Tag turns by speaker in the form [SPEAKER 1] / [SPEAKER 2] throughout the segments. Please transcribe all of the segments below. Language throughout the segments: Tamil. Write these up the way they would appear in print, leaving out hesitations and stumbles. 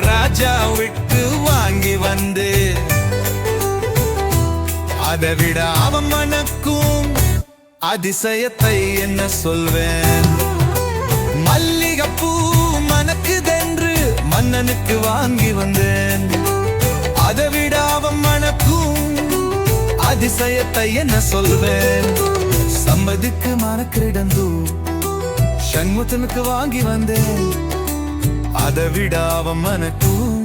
[SPEAKER 1] ராஜாவுக்கு வாங்கி வந்து அதை விட அவன் மனக்கும் அதிசயத்தை என்ன சொல்வேன். மல்லிகைப்பூ மணக்குதென்று மன்னனுக்கு வாங்கி வந்தேன். அதை விட அவன் மனக்கும் அதிசயத்தை என்ன சொல்வேன். சம்மதிக்கு மணக்கிடந்து சண்முகனுக்கு வாங்கி வந்தேன். அதை விட அவன் மனக்கும்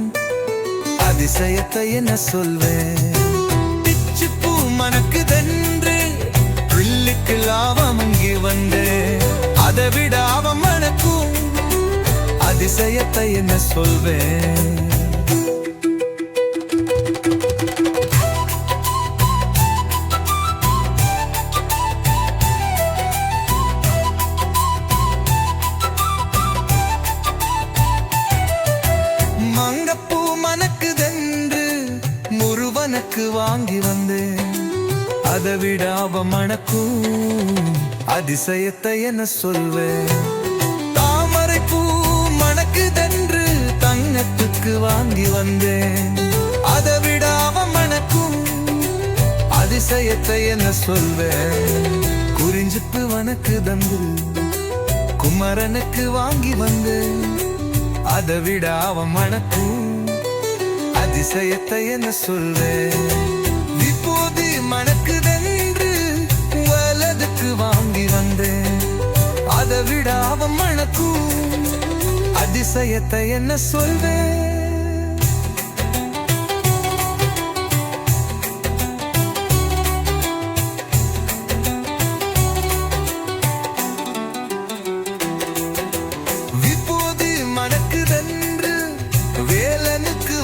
[SPEAKER 1] அதிசயத்தை என்ன சொல்வேன். பிச்சுப்பூ மணக்குதென்று பிள்ளைக்கு லாபம் இங்கே வந்தேன். அதை விட அவன் மனக்கும் அதிசயத்தை என்ன சொல்வேன். மங்கப்பூ மணக்குதென்று முருவனுக்கு வாங்கி வந்தேன். அதை விட அவன் மணக்கும் அதிசயத்தை என்ன சொல்வேன். தாமரை பூ மணக்குதென்று தங்கத்துக்கு வாங்கி வந்தேன். அதை விட அவன் மணக்கும் அதிசயத்தை என்ன சொல்வேன். குறிஞ்சிப்பு வனக்குதன்று குமரனுக்கு வாங்கி வந்தேன். அதை விட அவன் மணக்கும் அதிசயத்தை என்ன சொல்வேன். இப்போது மணக்குதென்று வலதுக்கு வாங்கி வந்தேன். அதை விட அவன் மணக்கும் அதிசயத்தை என்ன சொல்வேன்.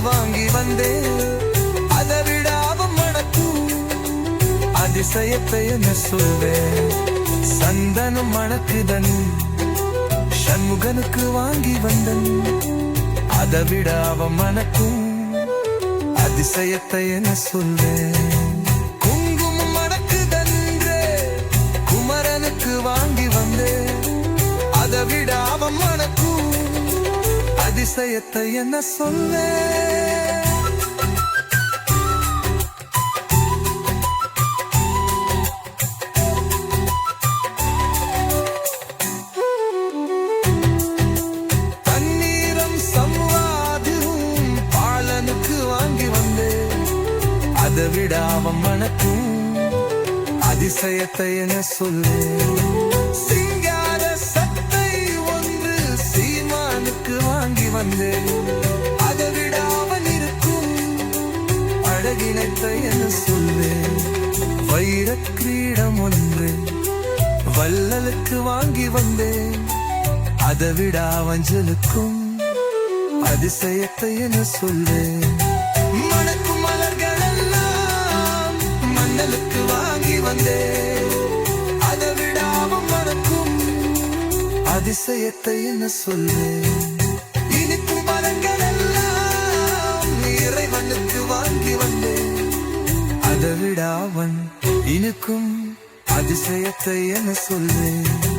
[SPEAKER 1] வாங்கி வந்தேன். அதை விட அவன் மணக்கும் அதிசயத்தை என்ன சொல்வேன். சந்தனம் மணக்குதன் சண்முகனுக்கு வாங்கி வந்தன். அதை விட அவன் மணக்கும் அதிசயத்தை என்ன சொல்வேன். குங்குமம் மணக்குதன்று குமரனுக்கு வாங்கி வந்தேன். அதை விட அவன் மணக்கும் அதிசயத்தை என்ன சொல்வேன். தண்ணீரம் சம்வாதும் பாலனுக்கு வாங்கி வந்தேன். அதை விட அவன் மணக்கும் அதிசயத்தை என்ன சொல்வேன். வாங்கி வந்தேன். அதை விட அவன் இருக்கும் அழகினத்தை என்ன சொல்வேன். வைர கிரீடம் ஒன்று வள்ளலுக்கு வாங்கி வந்தேன். அதை விட அவஞ்சலுக்கும் அதிசயத்தை என்ன சொல்வேன். மணக்கும் மலர்கள் எல்லாம் மன்னலுக்கு வாங்கி வந்தேன். அதை விட அவன் மணக்கும் அதிசயத்தை என்ன சொல்வேன். இனிக்கும் மரங்கள் எல்லாம் இறைவனுக்கு வாங்கி வந்தேன். அதை விட அவன் இனிக்கும் அதிசயத்தை என்ன சொல்வேன்.